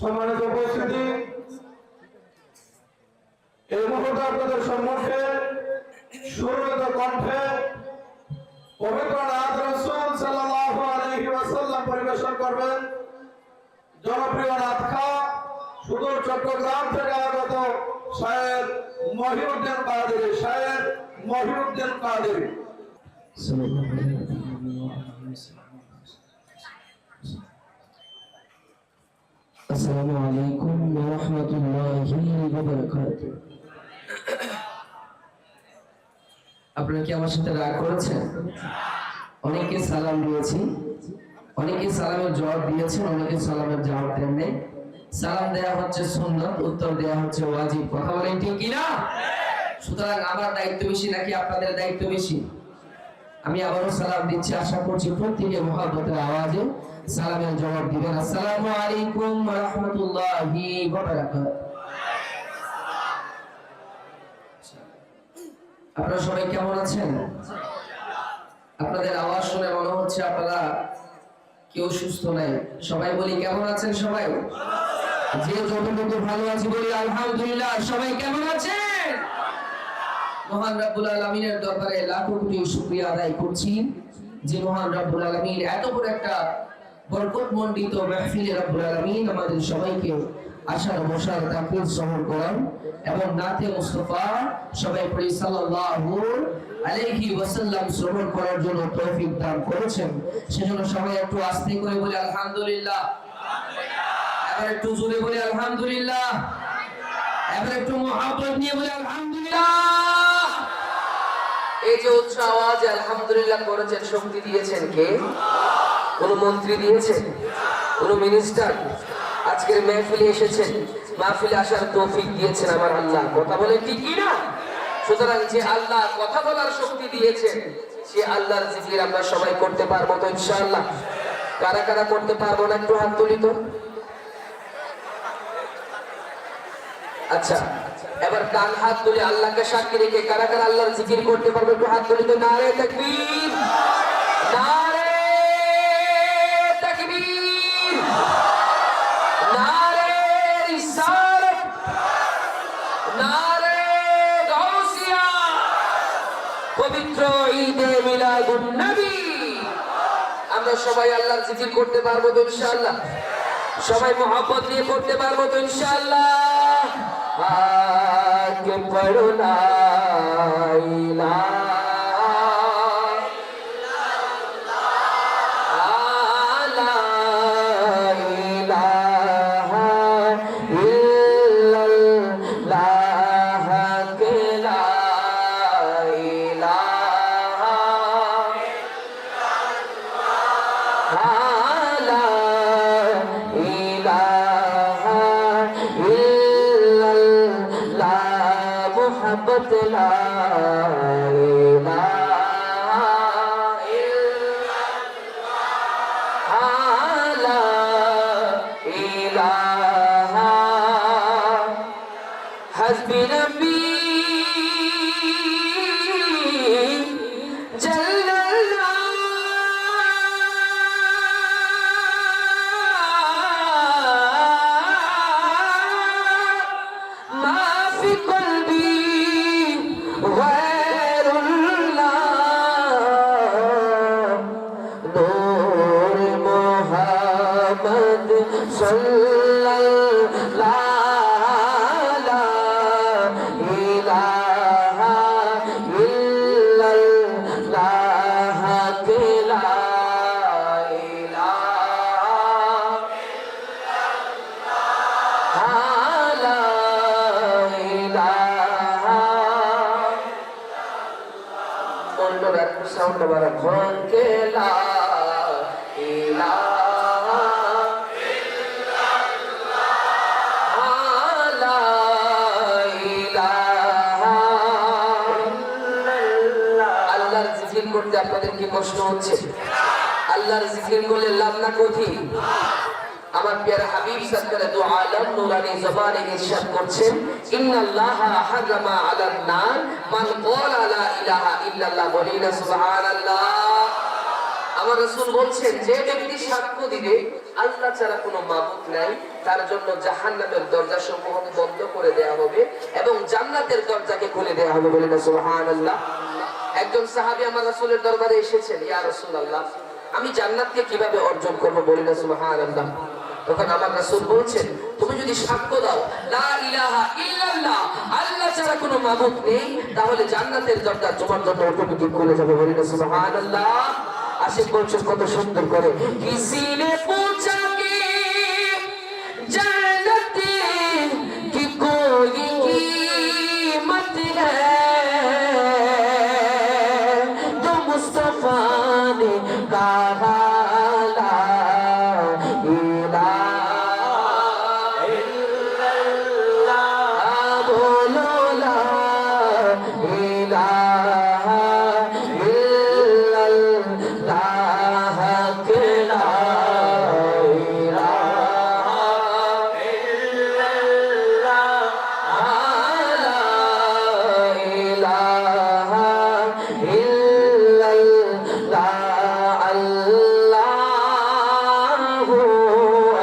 সম্মানিত উপস্থিতি, এই মুহূর্তে আপনাদের সম্মুখে সুরত কণ্ঠে পবিত্র নাত রাসূল সাল্লাল্লাহু আলাইহি ওয়াসাল্লাম পরিবেশন করবেন জনপ্রিয় নাতখা সুদূর চট্টগ্রাম থেকে আগত শায়ের মহিউদ্দিন কাদেরী। আসসালামু আলাইকুম ওয়া রাহমাতুল্লাহি ওয়া বারাকাতুহু। আপনারা কি আমার সাথে রাগ করেছেন? অনেকে সালাম দিয়েছি, অনেকে সালামের জবাব দিয়েছেন, অনেকে সালামের জবাব দেন নাই। সালাম দেয়া হচ্ছে সুন্নাত, উত্তর দেয়া হচ্ছে ওয়াজিব। কথা বলেন ঠিক কি না? সুতরাং আমার দায়িত্ব বেশি নাকি আপনাদের দায়িত্ব বেশি? আমি আবারও সালাম দিচ্ছি, আশা করছি প্রত্যেকে মুহাব্বতের আওয়াজে সালামের জবাব দিবেন। আসসালামু আলাইকুম ওয়া রাহমাতুল্লাহি ওয়া বারাকাতুহু। আপনারা সবাই কেমন আছেন? আপনাদের আওয়াজ শুনে মনে হচ্ছে আপনারা কেউ সুস্থ নাই। সবাই বলি কেমন আছেন? সবাই যে যতটুকু ভালো আছি বলি আলহামদুলিল্লাহ। সবাই কেমন আছেন? মহান রব্বুল আলামিনের দরবারে লাখো কোটি শুকরিয়া আদায় করছি যে মহান রব্বুল আলামিন এত বড় একটা বরকতমণ্ডিত মাহফিলে রব্বুল আলামিন আমাদের সবাইকে আশার বসার তাকবীর শ্রবণ করান এবং নাতে মুস্তাফা সবাই পড়ি সাল্লাল্লাহু আলাইহি ওয়াসাল্লাম শ্রবণ করার জন্য তৌফিক দান করেছেন। সেজন্য সবাই একটু আস্তে করে বলি আলহামদুলিল্লাহ, এবার একটু জোরে বলি আলহামদুলিল্লাহ, এবার একটু মুহাব্বত নিয়ে বলি আলহামদুলিল্লাহ। এই যে উচ্চ আওয়াজে আলহামদুলিল্লাহ করেছেন, শক্তি দিয়েছেন কে? কোন মন্ত্রী দিয়েছেন? কোন মিনিস্টার? আজকের মাহফিলে এসেছেন, মাহফিলে আসার তৌফিক দিয়েছেন আমার আল্লাহ। কথা বলেন ঠিক কি না? সুতরাং যে আল্লাহ কথা বলার শক্তি দিয়েছেন সে আল্লাহর জিকির আমরা সবাই করতে পারবো তো ইনশাআল্লাহ? কারা কারা করতে পারবো না একটু হাত তুলি তো। আচ্ছা, এবার ডান হাত তুলে আল্লাহকে সাক্ষী রেখে কারা কারা আল্লাহর জিকির করতে পারবে একটু হাত তুলি তো। নারে তাকবীর, নারে তাকবীর, নারে রিসালাত, নারে গাউসিয়া। পবিত্র ঈদে মিলাদুন নবী আমরা সবাই আল্লাহর জিকির করতে পারবো তো ইনশাআল্লাহ? সবাই মুহাব্বত নিয়ে করতে পারবো তো ইনশাআল্লাহ? আগে পড়ো লা ইলাহা করতে আপনাদের কি কষ্ট হচ্ছে? আল্লাহর জিকির করলে লাভ না ক্ষতি? আমার প্রিয় হাবিব সরকারে দু আলম নুরানি জবানে ইরশাদ করছেন, ইন্নাল্লাহা হারামা আলান নার মান ক্বালা লা ইলাহা ইল্লাল্লাহ। বলিনা সুবহানাল্লাহ। আমার রাসূল বলছেন যে ব্যক্তি সাক্ষ্য দিবে আল্লাহ ছাড়া কোনো মাবুদ নাই, তার জন্য জাহান্নামের দরজা সমূহকে বন্ধ করে দেয়া হবে এবং জান্নাতের দরজাকে খুলে দেয়া হবে। বলেন সুবহানাল্লাহ। একজন সাহাবী আমার রাসূলের দরবারে এসেছেন, ইয়া রাসূলুল্লাহ, আমি জান্নাতকে কিভাবে অর্জন করব? বলেন সুবহানাল্লাহ। তখন আমার রাসূল বলছেন, তুমি যদি সাক্ষ্য দাও লা ইলাহা ইল্লাল্লাহ, আল্লাহ ছাড়া কোনো মাবুদ নেই, তাহলে জান্নাতের দরজা তোমার জন্য অটোমেটিক খুলে যাবে। বলেন সুবহানাল্লাহ। আশিক বলছেন কত সুন্দর করে, কিসি নে পুছা কি জান্নাত কি কোই कीमत है, तो मुस्तफा ने कहा ला इलाहा इल्लल्लाह, बोलो ला इलाहा इल्लल्लाह, के ला इलाहा इल्लल्लाह, ला इलाहा इल्लल्लाह, अल्लाहु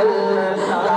अल्लाहु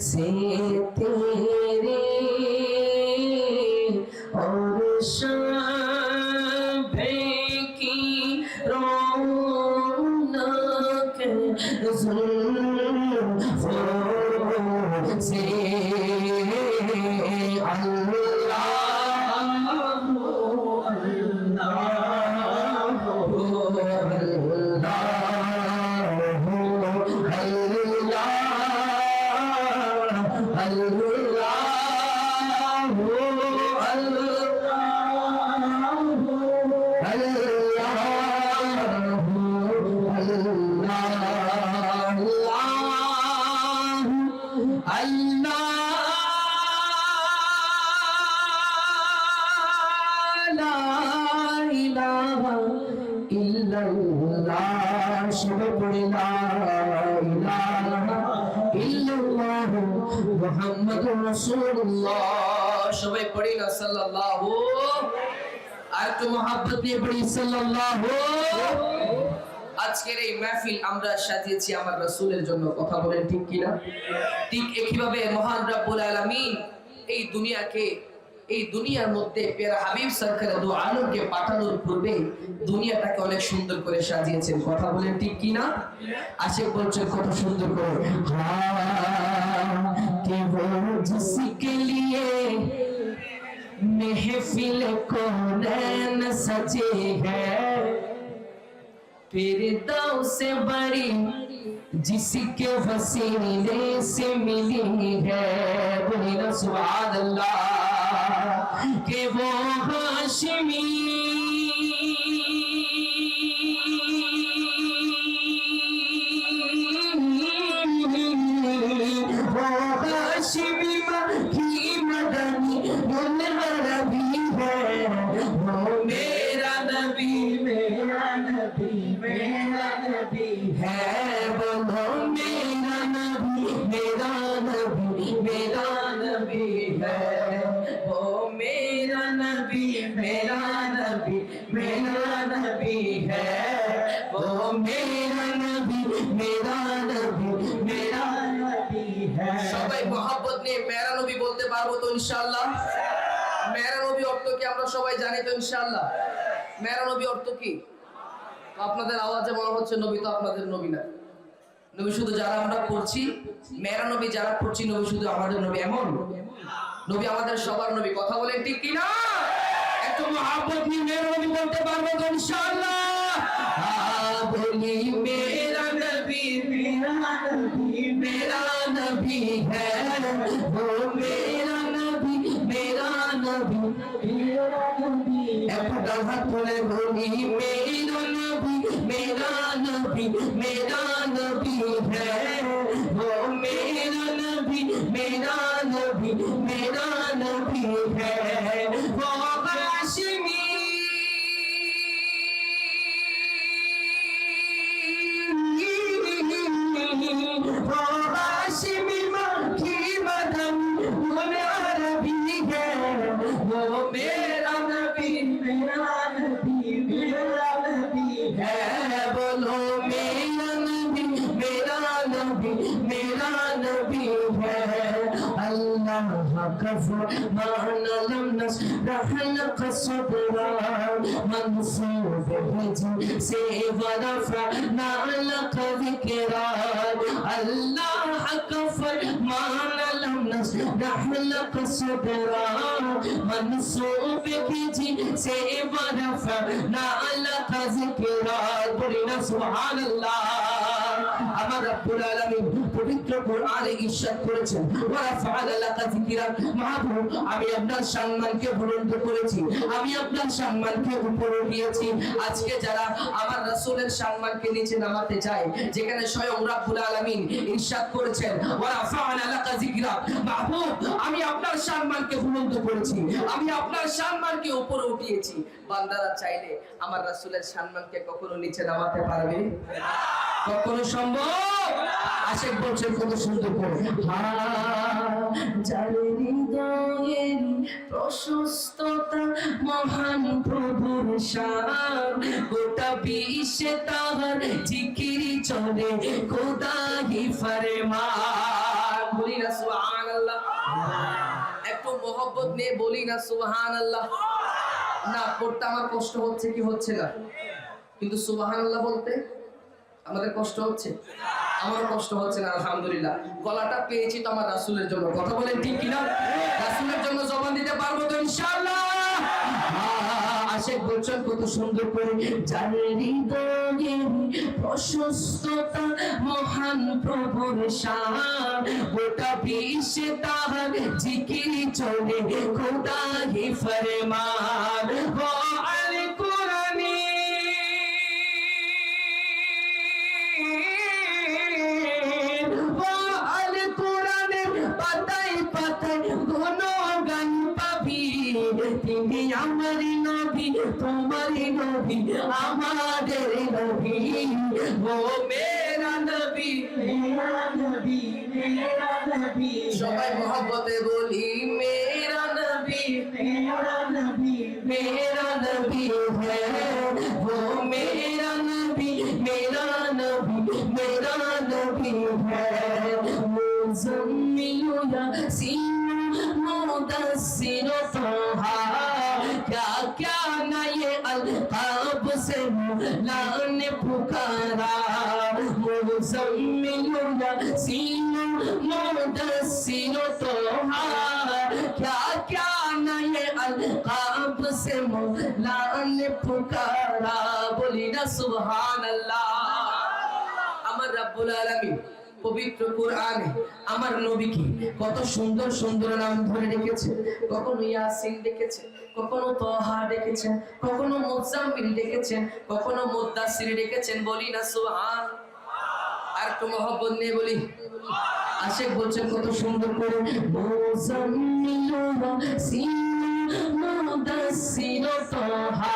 से तेरे और शबे की रौनक जुल्फों से সবাই পড়ি না সাল্লাল্লাহু, আর একটু মহব্বত নিয়ে পড়ি সাল্লাল্লাহু। আজকের এই মাহফিল আমরা সাজিয়েছি আমার রাসূলের জন্য, কথা বলেন ঠিক কিনা? ঠিক একইভাবে মহান রব্বুল আলামিন এই দুনিয়াকে, এই দুনিয়ার মধ্যে প্যারা হাবিব সরকার দু আলমকে পাঠানোর পূর্বে দুনিয়াটাকে অনেক সুন্দর করে সাজিয়েছেন, কথা বলেন ঠিক কিনা? আশিক বলছেন কত সুন্দর করে, कि वो जिसके लिए महफिल कौनैन सजे है, फिरदौस से बड़ी जिसके वसीले से मिली है, बोली ना सुभान अल्लाह, कि वो हाशिमी है, बोलो मेरा नबी नबी मेरा नबी है वो मेरा नबी मेरा नबी है সবাই मोहब्बत নিয়ে মেরা নবী বলতে পারবো তো ইনশাআল্লাহ মেরা নবী অর্থ কি আমরা সবাই জানি তো ইনশাআল্লাহ মেরা নবী অর্থ কি আপনাদের আওয়াজে মনে হচ্ছে নবী তো আপনাদের নবী না নবী শুধু যারা আমরা পড়ছি মেরা নবী যারা পড়ছি নবী শুধু আমাদের নবী এমন নবী আমাদের সবার নবী কথা বলেন ঠিক কি না একটু মোহাব্বত নিয়ে মেরা নবী বলতে পারবো তো ইনশাআল্লাহ বলি মেরা নবী है वो मेरा नबी एक हाथ में बोली मेरा नबी है वो मेरा नबी है वो हाशिमी ما لم نشرح لك صدرا منصوب بهجي سيف رفعنا لك ذكرا الله كفر ما لم نشرح لك صدرا منصوب بهجي سيف رفعنا لك ذكرا قلنا سبحان الله আমার রব্বুল আলামিন পবিত্র কোরআনে ইরশাদ করেছেন ওয়া ফাআলা লাকা যিকরা মাহবুব আমি আপনার সম্মানকে বুলন্দ করেছি আমি আপনার সম্মানকে উপরে নিয়েছি আজকে যারা আমার রাসূলের সম্মানকে নিচে নামাতে চায় যেখানে স্বয়ং রব্বুল আলামিন ইরশাদ করেছেন ওয়া ফাআলা লাকা যিকরা মাহবুব আমি আপনার সম্মানকে বুলন্দ করেছি আমি আপনার সম্মানকে উপরে উঠিয়েছি বান্দারা চাইলে আমার রাসূলের সম্মানকে কখনো নিচে নামাতে পারবে কখনো সম্ভব আশিক বলছেন কত সুন্দর করে যার হৃদয়ের প্রশস্ততা মহান প্রভুর শান গোটা বিশ্বে তাহার জিকিরি চলে খোদাহি ফরমান বলি না সুবহানাল্লাহ একটু মোহব্বত নিয়ে বলি না সুবহানাল্লাহ না পড়তে আমার কষ্ট হচ্ছে কি হচ্ছে না কিন্তু সুবহানাল্লাহ বলতে আমাদের কষ্ট হচ্ছে আমারও কষ্ট হচ্ছে না আলহামদুলিল্লাহ গলাটা পেয়েছি তো আমার রাসূলের জন্য কথা বলেন ঠিক কি না রাসূলের জন্য জবান দিতে পারবো তো ইনশাআল্লাহ আশিক বলছেন কত সুন্দর করে যার হৃদয়ের প্রশস্ততা মহান প্রভুর শান গোটা বিশ্বে তাহার জিকির চলে খোদাহি ফরমান ও আল কুরআনী তিনি আমার নবী তোমার নবী আমাদের নবী ও মেরা নবী সবাই মোহব্বতে বলি মেরা নবী হ্যাঁ ও মেরা নবী হ্যাঁ মুজাম্মিল ইয়াসিন मुदस्सिर तोहा क्या क्या न ये अलकाब से लाने पुकारा मुज़म्मिल यासीन मुदस्सिर तोहा क्या क्या न ये अलकाब से लाने पुकारा बोली ना सुभान अल्लाह अमर रब्बुल आलमीन পবিত্র কোরআনে আমার নবীকে কত সুন্দর সুন্দর নাম ধরে রেখেছে কখনো ইয়াসিন ডেকেছেন কখনো তাহা ডেকেছেন কখনো মুজাম্মিল ডেকেছেন কখনো মুদাসসির ডেকেছেন বলি না সুবহান আর একটু মোহব্বত নিয়ে বলি আশিক বলছেন কত সুন্দর করে মুজাম্মিল ইয়াসিন মুদাসসির তাহা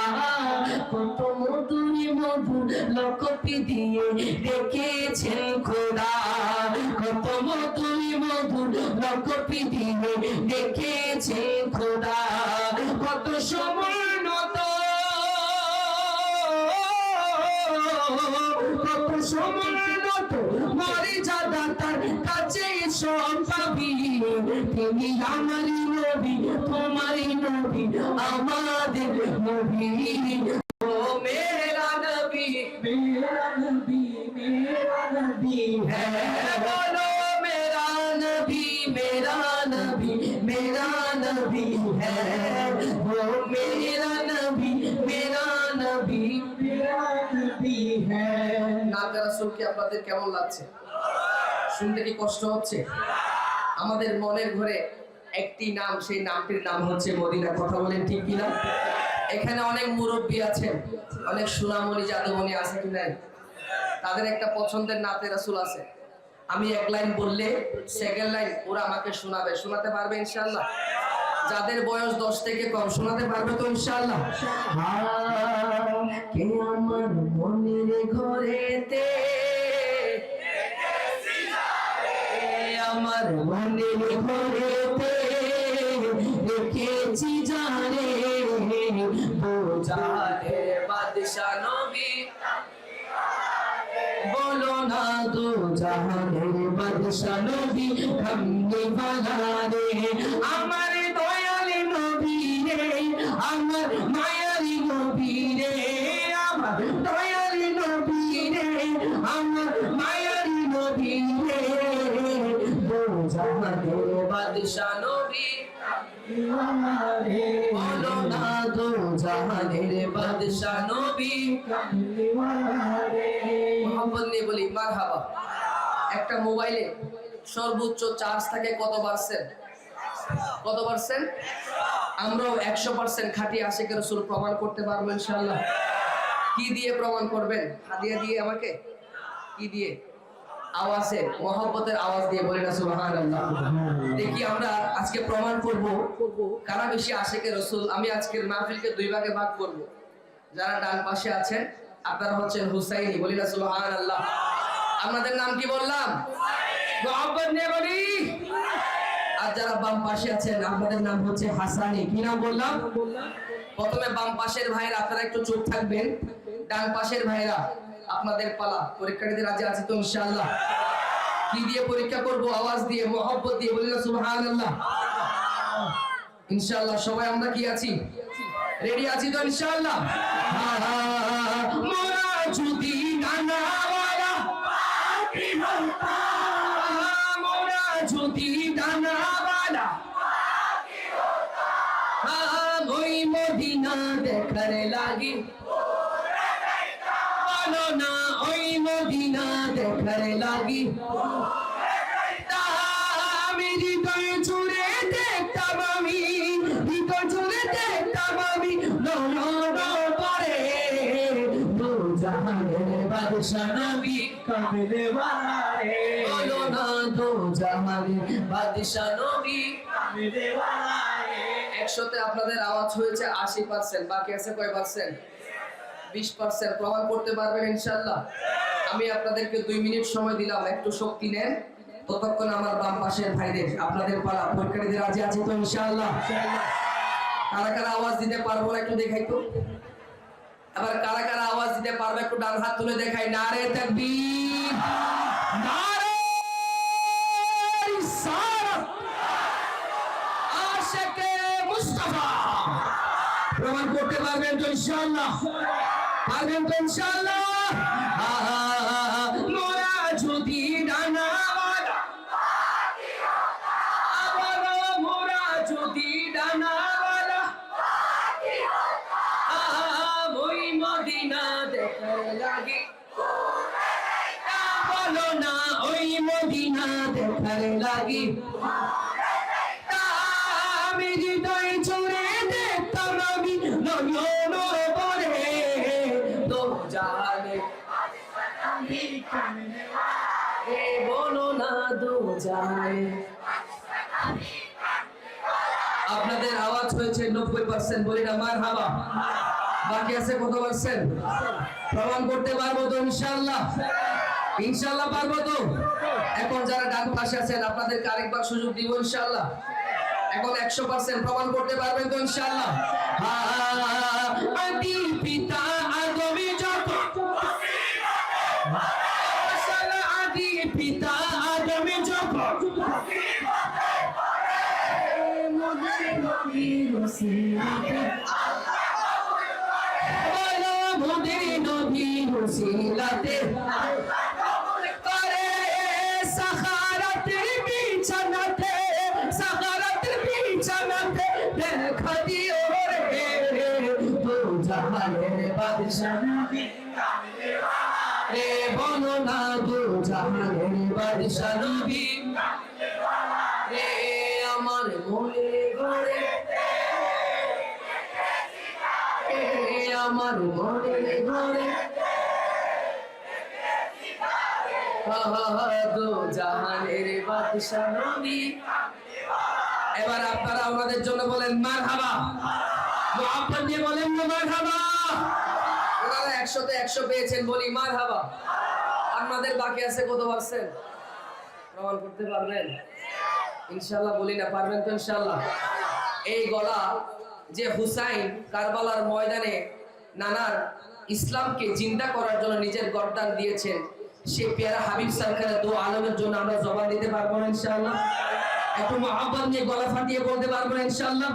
কত মধুর মধুর লোকপি দিয়ে ডেকেছেন খোদা, কত মধুই মধুর লোকপি দিয়ে ডেকেছেন খোদা, কত সমুন্নত কত সমুন্নত মর্যাদা তার কাছে সব পাবি, তিনি আমারই নবী তোমারই নবী আমাদের নবী, ও মেরা নবী মেরা নবী মেরা নবী হ্যাঁ বলো মেরা নবী মেরা নবী মেরা নবী হ্যাঁ, ও মেরা নবী মেরা নবী মেরা নবী হ্যাঁ। নাতে রাসূল কি আপনাদের কেমন লাগছে? শুনতে কি কষ্ট হচ্ছে? আমাদের মনের ঘরে একটি নাম, সেই নামটির নাম হচ্ছে মদিনা। কথা বলেন ঠিক কিনা? এখানে অনেক মুরব্বী আছেন, অনেক সুনামণি জাদুমণি আছে কি নাই? তাদের একটা পছন্দের নাতে রাসূল আছে। আমি এক লাইন বললে সেকেন্ড লাইন ওরা আমাকে শোনাবে, শোনাতে পারবে ইনশাআল্লাহ? যাদের বয়স 10 থেকে কম শোনাতে পারবে তো ইনশাআল্লাহ? কে আমার মনের ঘরেতে আমার মনের ঘরেতে রেখেছি জানে, বোঝালে বাদশা নবী বলো না দো জাহানের বাদশা নবী কামলি বালা রে, আমার দয়াল নবী রে আমার মায়ারি নবী রে, আমার দয়াল নবী রে আমার মায়ারি নবী রে, দো জাহানের বাদশা নবী বলো না দো জাহানের বাদশা নবী মোহাম্মদ নিয়ে বলি মারহাবা। একটা মোবাইলে সর্বোচ্চ চার্জ থাকে কত পার্সেন্ট? কত পার্সেন্ট? আমরাও 100% খাঁটি আশিক রাসূল প্রমাণ করতে পারবো ইনশাআল্লাহ। কি দিয়ে প্রমাণ করবেন? হাদিয়া দিয়ে? আমাকে কি দিয়ে? আওয়াজে, মহব্বতের আওয়াজ দিয়ে বলি না সুবহানাল্লাহ। দেখি আমরা আজকে প্রমাণ করব কারা বেশি আশিক রাসূল। আমি আজকের মাহফিলকে দুই ভাগে ভাগ করব। যারা ডান পাশে আছেন আপনারা হচ্ছেন হুসাইনি, বলি না সুবহানাল্লাহ। আপনাদের নাম কি বললাম? মোহাম্মদ নিয়ে বলি। আর যারা বাম পাশে আছেন আপনাদের নাম হচ্ছে হাসানি। কি নাম বললাম? প্রথমে বাম পাশের ভাইরা আপনারা একটু চুপ থাকবেন। ডান পাশের ভাইরা আপনাদের পালা। পরীক্ষার্থীদের রাজি আছে তো ইনশাআল্লাহ? কি দিয়ে পরীক্ষা করব? আওয়াজ দিয়ে, মোহাব্বত দিয়ে, বলি না সুবহানাল্লাহ। ইনশাআল্লাহ সবাই আমরা কি আছি? রেডি আছি তো ইনশাআল্লাহ? মোরা যদি ডানাওয়ালা পাখি হতাম, মোরা যদি ডানাওয়ালা পাখি হতাম, ওই মদিনা দেখার লাগি বলো না ওই মদিনা দেখার লাগি, আমি হৃদয় জুড়ে দেখতাম, আমি হৃদয় জুড়ে দেখতাম, আমি পরে দো জাহানের বাদশা নবী কামলে ওয়ালা রে, বলো না দো জাহানের বাদশা নবী কামলে ওয়ালা রে। 100তে আপনাদের আওয়াজ হয়েছে 80%, বাকি আছে কয় পার্সেন্ট? 20%। প্রমাণ করতে পারবেন ইনশাআল্লাহ? আমি আপনাদেরকে 2 মিনিট সময় দিলাম, একটু শক্তি নেন। ততক্ষণ আমার বাম পাশের ভাইদের আপনাদের পালা। পরীক্ষার্থীদের রাজি আছে তো ইনশাআল্লাহ? কারা কারা আওয়াজ দিতে পারবো না একটু দেখাই তো। আবার কারা কারা আওয়াজ দিতে পারবে একটু ডান হাত তুলে দেখাই। নারে তাকবীর, নারে রিসালাত, আশিকে মুস্তাফা। প্রমাণ করতে পারবেন তো ইনশাআল্লাহ? পারবেন তো ইনশাআল্লাহ? মোরা যদি ডানাওয়ালা পাখি হতাম, মোরা যদি ডানাওয়ালা পাখি হতাম, ওই মদিনা দেখার লাগি বলো না ওই মদিনা দেখার লাগি, আমি হৃদয় জুড়ে দেখতাম, আমি নয়ন ভরে দো জাহানে বলো না দো জাহানে। আপনাদের আওয়াজ হয়েছে 90%, বলি না মারহাবা। বাকি আছে কত পার্সেন্ট? প্রমাণ করতে পারবো তো ইনশাআল্লাহ? ইনশাআল্লাহ পারবো তো? এখন যারা ডান পাশে আছেন আপনাদেরকে আরেকবার সুযোগ দিব ইনশাআল্লাহ। এখন 100% প্রমাণ করতে পারবেন তো ইনশাআল্লাহ? আদি পিতা আদমে যত আদি পিতা আদমে যত মুসিলাতে করে সাখারাতের বিছানাতে সাখারাতের বিছানাতে দেখা দিও রে তো জাহানের বাদশাহ রে বলো না তো জাহানের বাদশাহ নবী রে আমার মনে ঘরে আমার মনে ঘরে দো জাহানের বাদশাহ নবী। এবার আপনারা আমাদের জন্য বলেন মারহাবা, মুহাব্বত দিয়ে বলেন মারহাবা। ওনারা 100 তে 100 পেয়েছেন, বলি মারহাবা। আপনাদের বাকি আছে কত পার্সেন্ট? প্রমাণ করতে পারবেন ইনশাআল্লাহ? বলি না, পারবেন তো ইনশাআল্লাহ? এই গলা যে হুসাইন কারবালার ময়দানে নানার ইসলামকে জিন্দা করার জন্য নিজের গর্দান দিয়েছেন, সে পেয়ারা হাবিব সরকারের দু আলমের জন্য আমরা জবান দিতে পারবো না ইনশাআল্লাহ? একটু মহব্বত নিয়ে গলা ফাটিয়ে বলতে পারবো না ইনশাআল্লাহ?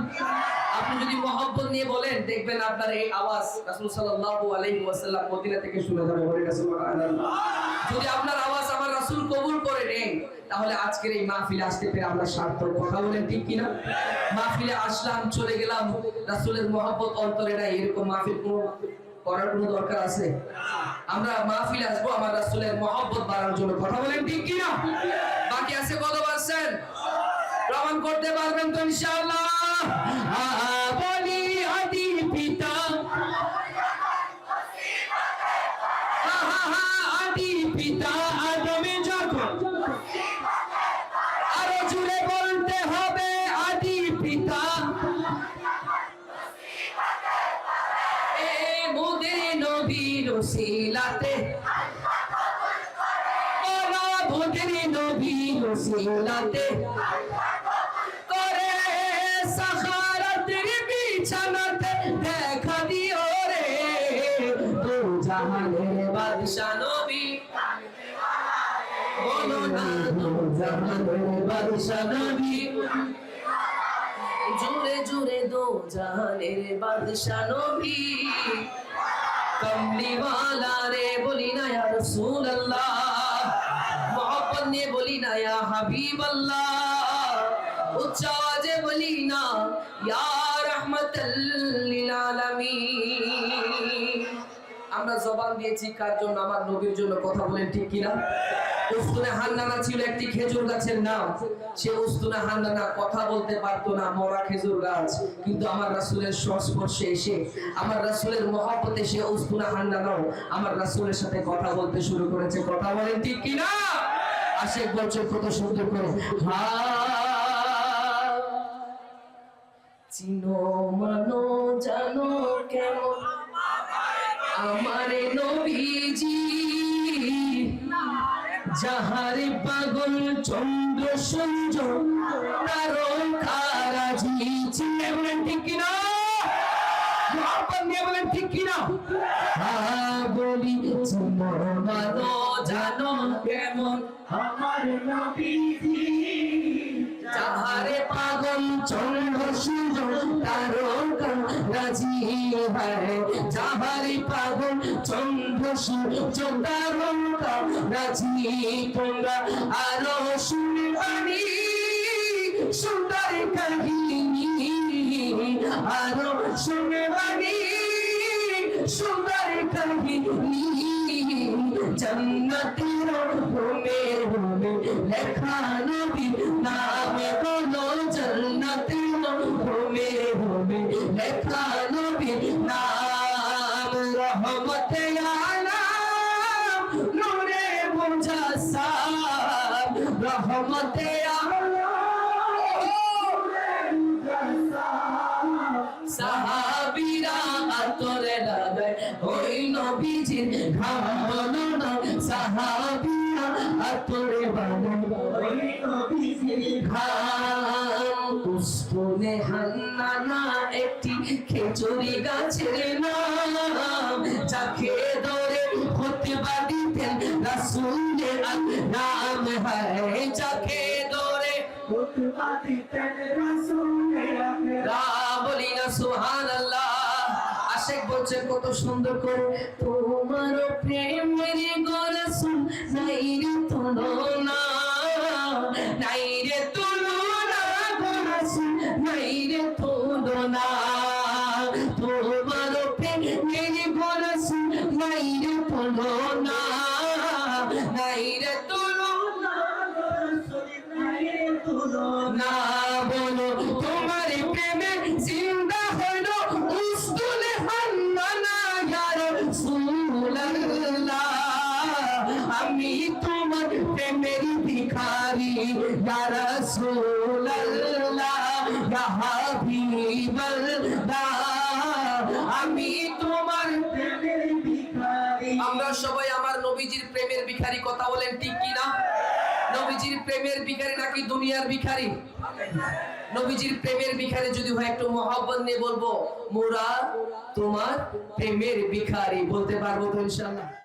আপনি যদি মহব্বত নিয়ে বলেন দেখবেন আপনার এই আওয়াজ রাসূল সাল্লাল্লাহু আলাইহি ওয়াসাল্লাম মদিনা থেকে শুনে যাবে। বলে রাসূল সুবহানাল্লাহ। যদি আপনার আওয়াজ আমার রাসূল কবুল করে নেন তাহলে আজকের এই মাহফিলে আসতে পেরে আমরা সার্থক। কথা বলেন ঠিক কিনা? মাহফিলে আসলাম চলে গেলাম, রাসূলের মহব্বত অন্তরে নাই, এরকম মাহফিল করার কোনো দরকার আছে? আমরা মাহফিলে আসবো আমার রাসূলের মহব্বত বাড়ানোর জন্য। কথা বলেন ঠিক কিনা? বাকি আছে কত পার্সেন্ট? প্রমাণ করতে পারবেন তো ইনশাআল্লাহ? বলি আদি পিতা আদি পিতা আদমে যখন, আরো জুড়ে বলতে হবে আদি পিতা মোদের নবীর ওসিলাতে মোদের নবীর ওসিলাতে করে সাখারাতের বিছানাতে দেখা দিও রে দু জাহানের বাদশাহ নবী। বলো না দু জাহানের বাদশাহ নবী, জুড়ে জুড়ে দো জাহানের বাদশাহ নবী। কমলি ওয়ালা রে বলি না ইয়া রাসূলুল্লাহ, মুহাব্বত নিয়ে বলি না ইয়া হাবিবাল্লাহ, উচ্চ আওয়াজে বলি না ইয়া রাহমাতাল লিল আলামিন। আমরা জবান দিয়েছি কার জন্য? আমার নবীর জন্য। কথা বলেন ঠিক কিনা? উস্তুনে হান্নানা ছিল একটি খেজুর গাছের নাম। সে উস্তুনে হান্নানা কথা বলতে পারতো না, মরা খেজুর গাছ, কিন্তু আমার রাসূলের সংস্পর্শে এসে আমার রাসূলের মহব্বতে সে উস্তুনে হান্নানাও আমার রাসূলের সাথে কথা বলতে শুরু করেছে। কথা বলেন ঠিক কিনা? আশিক বলছে কত সুন্দর করে, চিনো মানো জানো কেমন আমার নবীজি, যাহারে পাগল চন্দ্র সূর্য তারকারাজি। চিনে বলেন ঠিক কিনা? মুহাব্বত নিয়ে বলেন ঠিক কিনা? বলি চিনো মানো জানো কেমন আমার নবীজি, যাহারে পাগল চন্দ্র সূর্য তারকারাজি হয়, যাহারে পাগল চন্দ্র সূর্য তারকারাজি। তোমরা আরো শুনবানি সুন্দর কাহিনী, আরো শুনবানি সুন্দর কাহিনী। জান্নাতের রুমে রুমে লেখা নবী নামে বলো, জান্নাতের রুমে রুমে লেখা নবী নাম। রহমতে আলাম নূরে মুজাসসাম, রহমতে আলাম সাহাবীরা আতরে ঘাম বলো না সাহাবিয়া আতরে বানাই নবীজির ঘাম উসতুনে হান্নানা একটি খেজুরি গাছের নাম যাকে ধরে খুতবা দিতেন রাসূলের নাম হয় যাকে ধরে খুতবা দিতেন রাসূলের নাম বলি না সুবহানাল্লাহ আশিক বলছেন কত সুন্দর করে তোমার প্রেমের রাসূল নাই রে তুলনা নাই রে তুলনা গো রাসূল নাই রে তুলনা তোমার প্রেমের রাসূল নাই রে তুলনা নাই রে তুলনা গো রাসূল নাই রে তুলনা বলো তোমার প্রেমে জিন্দা হলো উসতুনে হান্নানা ইয়া রাসূলুল্লাহ আমি তোমার প্রেমের ভিখারি ইয়া রাসূলুল্লাহ ইয়া হাবিবাল্লাহ আমি তোমার প্রেমের ভিখারি আমরা সবাই আমার নবীজির প্রেমের ভিখারি কথা বলেন ঠিক কি না নবীজির প্রেমের ভিখারি নাকি দুনিয়ার ভিখারি নবীজির প্রেমের ভিখারি যদি হয় একটু মহব্বত নিয়ে বলবো মোরা তোমার প্রেমের ভিখারি বলতে পারবো তো ইনশাআল্লাহ